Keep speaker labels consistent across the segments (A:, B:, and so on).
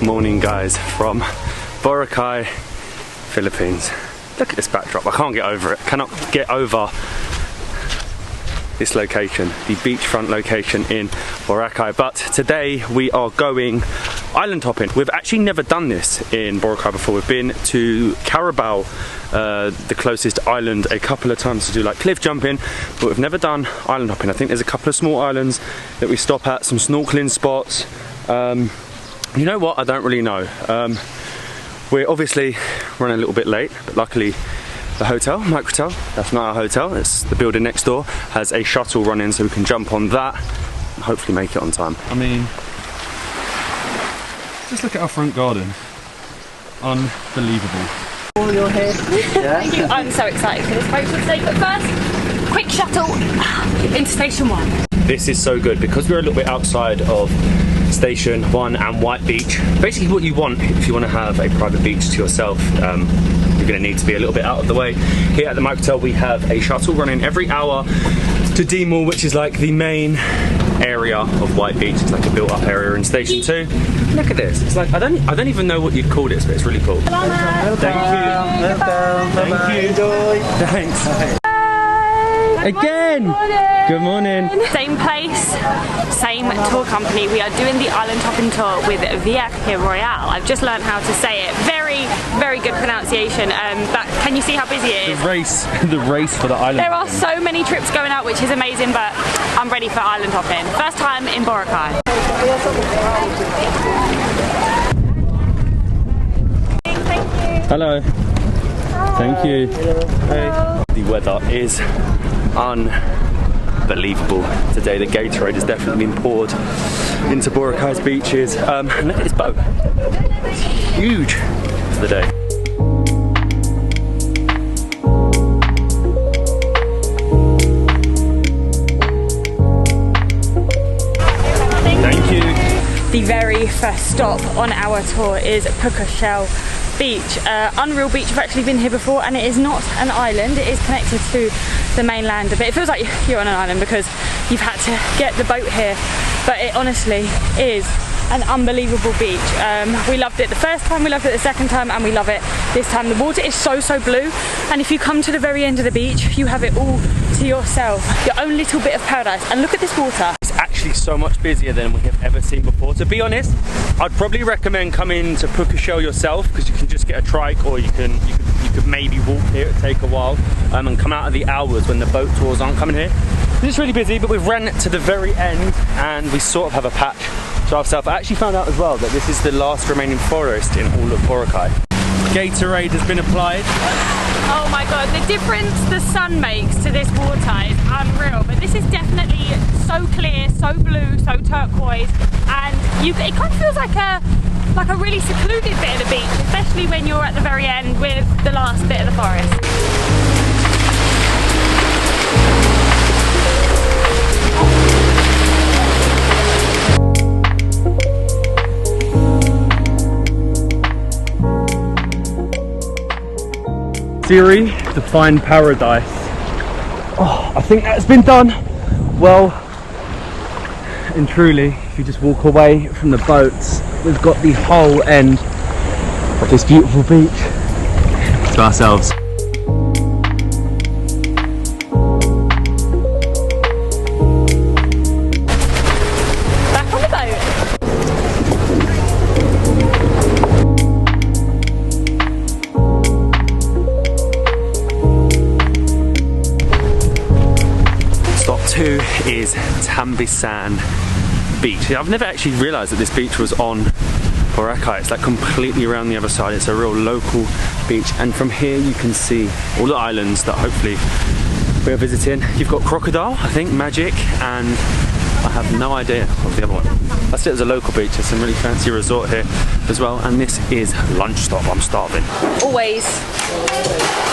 A: morning, guys, from Boracay, Philippines. Look at this backdrop. I can't get over it. Cannot get over this location, the beachfront location in Boracay. But today we are going island hopping. We've actually never done this in Boracay before. We've been to Carabao, the closest island, a couple of times to do like cliff jumping, but we've never done island hopping. I think there's a couple of small islands that we stop at, some snorkeling spots. You know what? I don't really know. We're obviously running a little bit late, but luckily the hotel, Microtel, that's not our hotel, it's the building next door, has a shuttle running so we can jump on that and hopefully make it on time. I mean, just look at our front garden. Unbelievable.
B: You're here. Yeah.
C: Thank you. I'm so excited for this photo today, but first, quick shuttle into Station 1.
A: This is so good because we're a little bit outside of Station 1 and White Beach. Basically what you want if you want to have a private beach to yourself, you're going to need to be a little bit out of the way. Here at the Microtel we have a shuttle running every hour to Diniwid, which is like the main area of White Beach. It's like a built up area in Station 2. Look at this. It's like I don't even know what you'd call this, but it's really cool.
C: Thank
A: you. Thank you. Enjoy. Thanks. Again! Good morning.
C: Same place, same tour company. We are doing the island hopping tour with Viaje Royale. I've just learned how to say it. Very, very good pronunciation. But can you see how busy it is?
A: The race for the island.
C: There are so many trips going out, which is amazing, but I'm ready for island hopping. First time in Boracay. Thank you.
A: Hello. Hi. Thank you. Hey. The weather is unbelievable today. The Gatorade has definitely been poured into Boracay's beaches. And look at this boat. It's huge for the day. Thank you.
C: The very first stop on our tour is Puka Shell Beach. Unreal Beach. I've actually been here before, and it is not an island. It is connected to the mainland a bit. It feels like you're on an island because you've had to get the boat here, but it honestly is an unbelievable beach. We loved it the first time, we loved it the second time, and we love it this time. The water is so blue, and if you come to the very end of the beach, you have it all to yourself, your own little bit of paradise. And look at this water.
A: It's actually so much busier than we have ever seen before. To be honest, I'd probably recommend coming to Puka Shell yourself because you can just get a trike, or you could maybe walk here. It'd take a while, and come out of the hours when the boat tours aren't coming here. It's really busy, but we've ran to the very end and we sort of have a patch to ourselves. I actually found out as well that this is the last remaining forest in all of Boracay. Gatorade has been applied.
C: Oh my god, the difference the sun makes to this water is unreal. But this is definitely so clear, so blue, so turquoise, and it kind of feels like a really secluded bit of the beach, especially when you're at the very end with the last bit of the forest.
A: Siri, define paradise. Oh, I think that's been done. Well and truly, if you just walk away from the boats, we've got the whole end of this beautiful beach to ourselves.
C: Back on the boat.
A: Stop 2 is Tambisan Beach. I've never actually realised that this beach was on Boracay. It's like completely around the other side. It's a real local beach, and from here you can see all the islands that hopefully we're visiting. You've got Crocodile, I think, Magic, and I have no idea of the other one. That's it as a local beach. There's some really fancy resort here as well, and this is lunch stop. I'm starving.
C: Always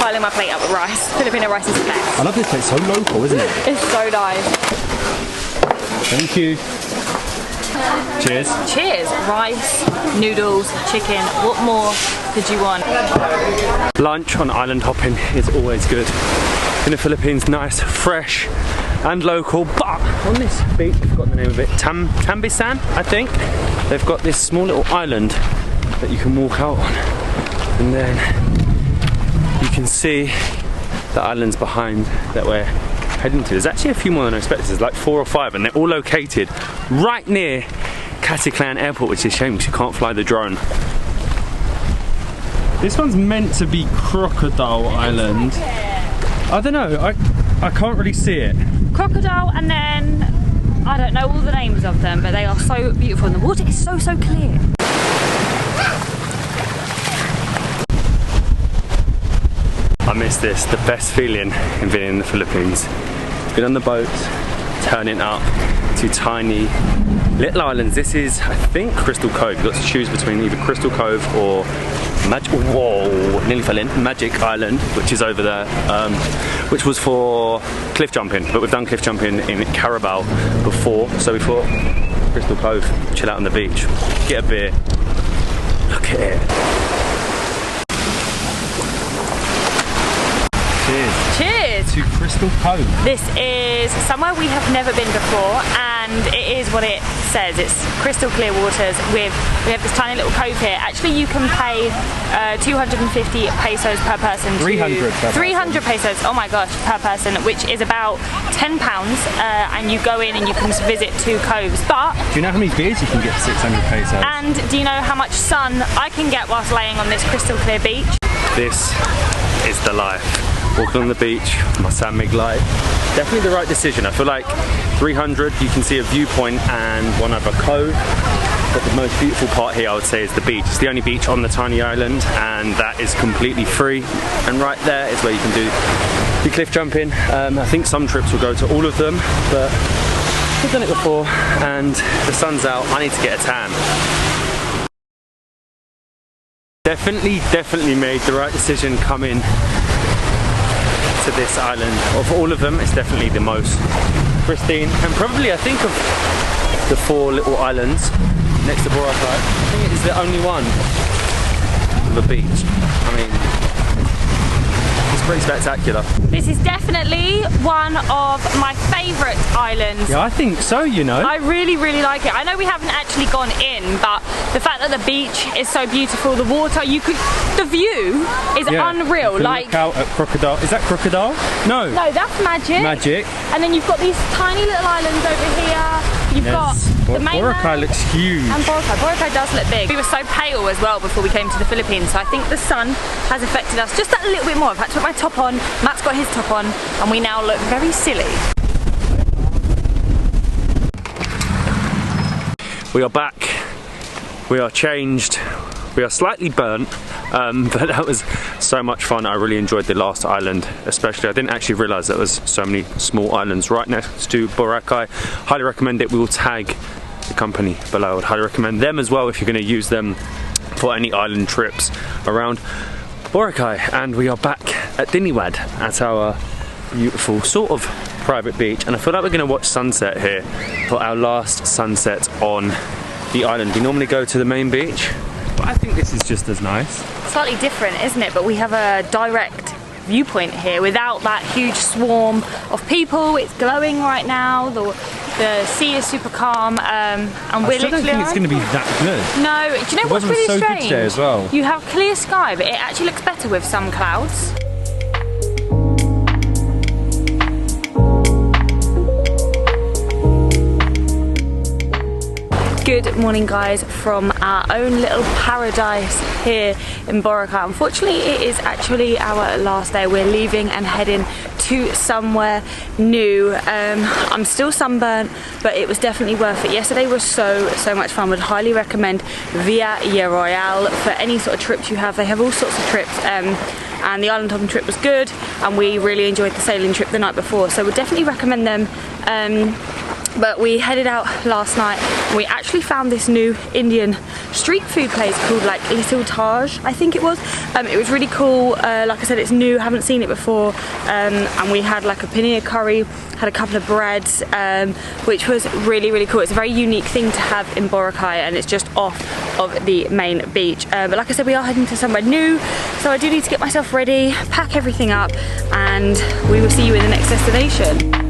C: piling my plate up with rice. Filipino rice is the best.
A: I love this place. So local, isn't it?
C: It's so nice.
A: Thank you. Cheers.
C: Cheers. Rice, noodles, chicken. What more could you want?
A: Lunch on island hopping is always good. In the Philippines, nice, fresh and local, but on this beach, I've forgotten the name of it, Tambisan, I think. They've got this small little island that you can walk out on. And then you can see the islands behind that we're heading to. There's actually a few more than I expected. There's like 4 or 5, and they're all located right near Caticlan Airport, which is a shame because you can't fly the drone. This one's meant to be Crocodile Island. I don't know, I can't really see it.
C: Crocodile, and then I don't know all the names of them, but they are so beautiful and the water is so clear.
A: I miss this, the best feeling in being in the Philippines. Been on the boat, turning up to tiny little islands. This is, I think, Crystal Cove. You've got to choose between either Crystal Cove or nearly fell in. Magic Island, which is over there, which was for cliff jumping, but we've done cliff jumping in Carabao before, so we thought Crystal Cove, chill out on the beach, get a beer, look at it. Cheers.
C: Cheers!
A: To Crystal Cove.
C: This is somewhere we have never been before, and it is what it says. It's crystal clear waters. We have this tiny little cove here. Actually, you can pay 250 pesos per person. 300 pesos. Oh my gosh, per person, which is about £10. And you go in and you can visit 2 coves. But
A: do you know how many beers you can get for 600 pesos?
C: And do you know how much sun I can get whilst laying on this crystal clear beach?
A: This is the life. Walking on the beach, my San Mig light. Definitely the right decision. I feel like 300, you can see a viewpoint and one other cove. But the most beautiful part here, I would say, is the beach. It's the only beach on the tiny island, and that is completely free. And right there is where you can do the cliff jumping. I think some trips will go to all of them, but we've done it before, and the sun's out. I need to get a tan. Definitely made the right decision coming to this island. Of all of them, it's definitely the most pristine, and probably, I think, of the 4 little islands next to Boracay, I think it is the only one with a beach. I mean, it's pretty spectacular.
C: This is definitely one of my favourite islands.
A: Yeah, I think so, you know.
C: I really like it. I know we haven't actually gone in, but the fact that the beach is so beautiful, the water, the view is unreal.
A: You can look out at Crocodile. Is that Crocodile? No,
C: that's Magic.
A: Magic.
C: And then you've got these tiny little islands over here. You've got the mainland.
A: Boracay looks huge.
C: And Boracay does look big. We were so pale as well before we came to the Philippines, so I think the sun has affected us just that little bit more. I've had to put my top on, Matt's got his top on, and we now look very silly.
A: We are back, we are changed, we are slightly burnt, but that was so much fun. I really enjoyed the last island, especially. I didn't actually realise there was so many small islands right next to Boracay. Highly recommend it. We will tag the company below. I'd highly recommend them as well if you're going to use them for any island trips around Boracay. And we are back at Diniwid at our beautiful sort of private beach, and I feel like we're going to watch sunset here for our last sunset on the island. We normally go to the main beach, but I think this is just as nice.
C: Slightly different, isn't it? But we have a direct viewpoint here without that huge swarm of people. It's glowing right now. The sea is super calm, and we're literally. I don't think
A: it's going to be that good.
C: No, do you know what's really
A: so
C: strange?
A: Good today as well.
C: You have clear sky, but it actually looks better with some clouds. Good morning, guys, from our own little paradise here in Boracay. Unfortunately, it is actually our last day. We're leaving and heading to somewhere new. I'm still sunburnt, but it was definitely worth it. Yesterday was so much fun. Would highly recommend Via Royale for any sort of trips you have. They have all sorts of trips. And the island hopping trip was good, and we really enjoyed the sailing trip the night before, so would definitely recommend them. But we headed out last night and we actually found this new Indian street food place called like Little Taj, I think it was. It was really cool. Like I said, it's new, haven't seen it before. And we had like a paneer curry, had a couple of breads, which was really cool. It's a very unique thing to have in Boracay, and it's just off of the main beach. But like I said, we are heading to somewhere new, so I do need to get myself ready, pack everything up, and we will see you in the next destination.